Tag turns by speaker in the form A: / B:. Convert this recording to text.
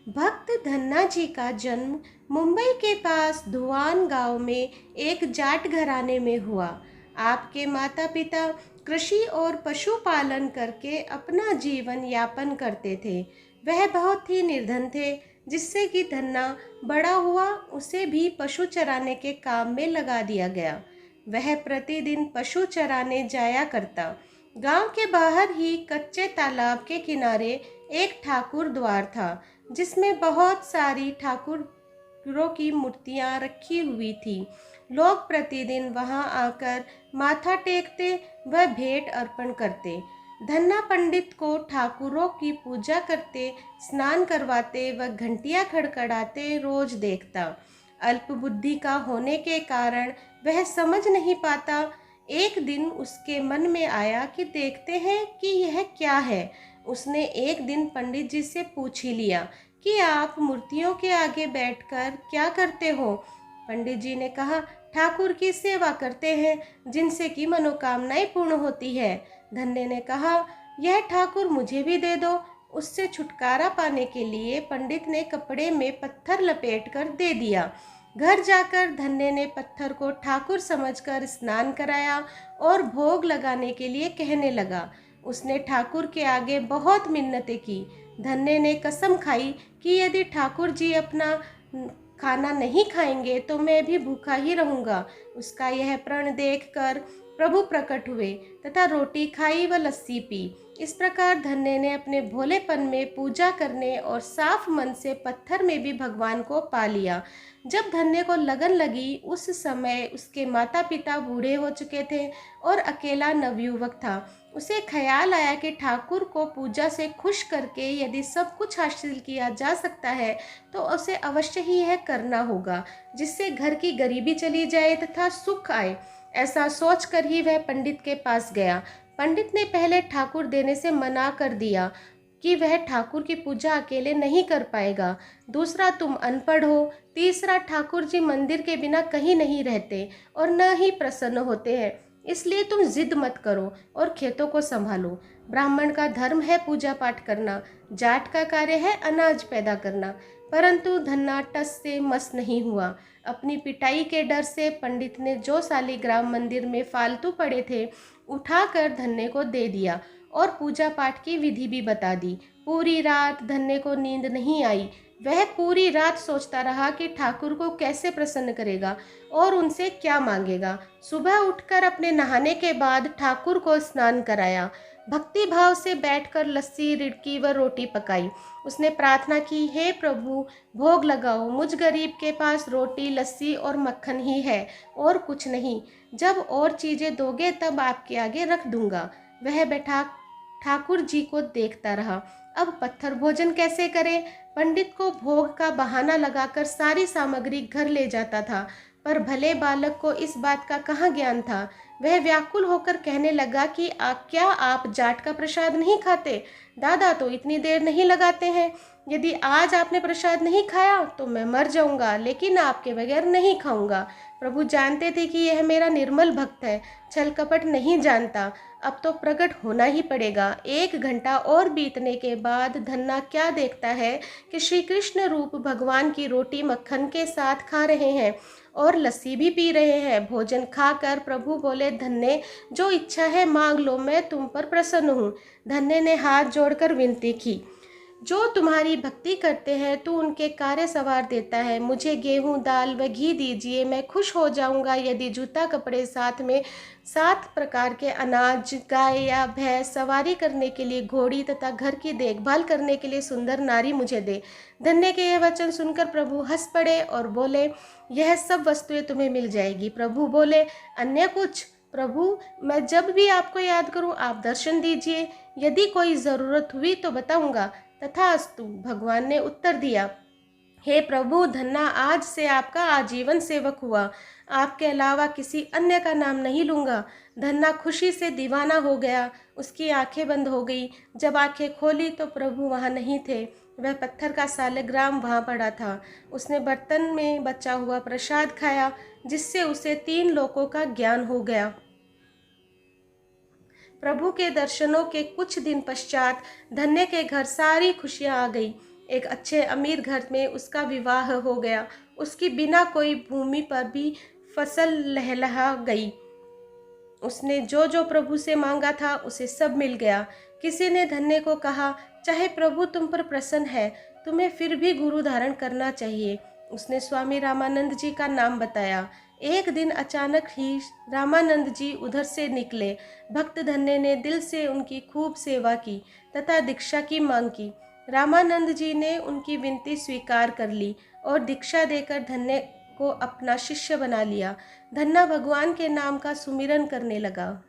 A: भक्त धन्ना जी का जन्म मुंबई के पास धुआन गांव में एक जाट घराने में हुआ। आपके माता पिता कृषि और पशुपालन करके अपना जीवन यापन करते थे। वह बहुत ही निर्धन थे, जिससे कि धन्ना बड़ा हुआ उसे भी पशु चराने के काम में लगा दिया गया। वह प्रतिदिन पशु चराने जाया करता। गांव के बाहर ही कच्चे तालाब के किनारे एक ठाकुर द्वार था, जिसमें बहुत सारी ठाकुरों की मूर्तियां रखी हुई थी। लोग प्रतिदिन वहां आकर माथा टेकते व भेंट अर्पण करते। धन्ना पंडित को ठाकुरों की पूजा करते, स्नान करवाते व घंटियां खड़खड़ाते रोज देखता। अल्प बुद्धि का होने के कारण वह समझ नहीं पाता। एक दिन उसके मन में आया कि देखते हैं कि यह क्या है। उसने एक दिन पंडित जी से पूछ ही लिया कि आप मूर्तियों के आगे बैठकर क्या करते हो। पंडित जी ने कहा, ठाकुर की सेवा करते हैं, जिनसे कि मनोकामनाएं पूर्ण होती है। धन्य ने कहा, यह ठाकुर मुझे भी दे दो। उससे छुटकारा पाने के लिए पंडित ने कपड़े में पत्थर लपेटकर दे दिया। घर जाकर धन्य ने पत्थर को ठाकुर समझकर स्नान कराया और भोग लगाने के लिए कहने लगा। उसने ठाकुर के आगे बहुत मिन्नतें की। धन्य ने कसम खाई कि यदि ठाकुर जी अपना खाना नहीं खाएंगे तो मैं भी भूखा ही रहूंगा। उसका यह प्रण देखकर प्रभु प्रकट हुए तथा रोटी खाई व लस्सी पी। इस प्रकार धन्य ने अपने भोलेपन में पूजा करने और साफ मन से पत्थर में भी भगवान को पा लिया। जब धन्य को लगन लगी, उस समय उसके माता पिता बूढ़े हो चुके थे और अकेला नवयुवक था। उसे ख्याल आया कि ठाकुर को पूजा से खुश करके यदि सब कुछ हासिल किया जा सकता है तो उसे अवश्य ही यह करना होगा, जिससे घर की गरीबी चली जाए तथा सुख आए। ऐसा सोचकर ही वह पंडित के पास गया। पंडित ने पहले ठाकुर देने से मना कर दिया कि वह ठाकुर की पूजा अकेले नहीं कर पाएगा। दूसरा, तुम अनपढ़ हो। तीसरा, ठाकुर जी मंदिर के बिना कहीं नहीं रहते और न ही प्रसन्न होते हैं, इसलिए तुम जिद मत करो और खेतों को संभालो। ब्राह्मण का धर्म है पूजा पाठ करना, जाट का कार्य है अनाज पैदा करना। परंतु धन्ना टस से मस नहीं हुआ। अपनी पिटाई के डर से पंडित ने जो सालिग्राम मंदिर में फालतू पड़े थे उठाकर धन्य को दे दिया और पूजा पाठ की विधि भी बता दी। पूरी रात धन्य को नींद नहीं आई। वह पूरी रात सोचता रहा कि ठाकुर को कैसे प्रसन्न करेगा और उनसे क्या मांगेगा। सुबह उठकर अपने नहाने के बाद ठाकुर को स्नान कराया। भक्ति भाव से बैठकर लस्सी, रिड़की व रोटी पकाई। उसने प्रार्थना की, हे प्रभु, भोग लगाओ। मुझ गरीब के पास रोटी, लस्सी और मक्खन ही है और कुछ नहीं। जब और चीजें दोगे तब आपके आगे रख दूंगा। वह बैठा ठाकुर जी को देखता रहा। अब पत्थर भोजन कैसे करे। पंडित को भोग का बहाना लगाकर सारी सामग्री घर ले जाता था, पर भले बालक को इस बात का कहाँ ज्ञान था। वह व्याकुल होकर कहने लगा कि क्या आप जाट का प्रसाद नहीं खाते? दादा तो इतनी देर नहीं लगाते हैं। यदि आज आपने प्रसाद नहीं खाया तो मैं मर जाऊंगा, लेकिन आपके बगैर नहीं खाऊंगा। प्रभु जानते थे कि यह मेरा निर्मल भक्त है, छल कपट नहीं जानता। अब तो प्रकट होना ही पड़ेगा। 1 घंटा और बीतने के बाद धन्ना क्या देखता है कि श्री कृष्ण रूप भगवान की रोटी मक्खन के साथ खा रहे हैं और लस्सी भी पी रहे हैं। भोजन खाकर प्रभु बोले, धन्य, जो इच्छा है मांग लो, मैं तुम पर प्रसन्न हूँ। धन्य ने हाथ जोड़कर विनती की, जो तुम्हारी भक्ति करते हैं तू उनके कार्य सवार देता है। मुझे गेहूं, दाल व घी दीजिए, मैं खुश हो जाऊंगा यदि जूता, कपड़े, साथ में 7 प्रकार के अनाज, गाय या भैंस, सवारी करने के लिए घोड़ी तथा घर की देखभाल करने के लिए सुंदर नारी मुझे दे। धन्य के यह वचन सुनकर प्रभु हंस पड़े और बोले, यह सब वस्तुएं तुम्हें मिल जाएगी। प्रभु बोले, अन्य कुछ? प्रभु, मैं जब भी आपको याद करूं आप दर्शन दीजिए, यदि कोई ज़रूरत हुई तो बताऊंगा। तथास्तु, भगवान ने उत्तर दिया। हे प्रभु, धन्ना आज से आपका आजीवन सेवक हुआ। आपके अलावा किसी अन्य का नाम नहीं लूँगा। धन्ना खुशी से दीवाना हो गया। उसकी आंखें बंद हो गई। जब आंखें खोली तो प्रभु वहाँ नहीं थे। वह पत्थर का सालिग्राम वहाँ पड़ा था। उसने बर्तन में बचा हुआ प्रसाद खाया, जिससे उसे 3 लोकों का ज्ञान हो गया। प्रभु के दर्शनों के कुछ दिन पश्चात धन्य के घर सारी खुशियां आ गई। एक अच्छे अमीर घर में उसका विवाह हो गया। उसकी बिना कोई भूमि पर भी फसल लहलहा गई। उसने जो जो प्रभु से मांगा था उसे सब मिल गया। किसी ने धन्य को कहा, चाहे प्रभु तुम पर प्रसन्न है, तुम्हें फिर भी गुरु धारण करना चाहिए। उसने स्वामी रामानंद जी का नाम बताया। एक दिन अचानक ही रामानंद जी उधर से निकले। भक्त धन्य ने दिल से उनकी खूब सेवा की तथा दीक्षा की मांग की। रामानंद जी ने उनकी विनती स्वीकार कर ली और दीक्षा देकर धन्य को अपना शिष्य बना लिया। धन्ना भगवान के नाम का सुमिरन करने लगा।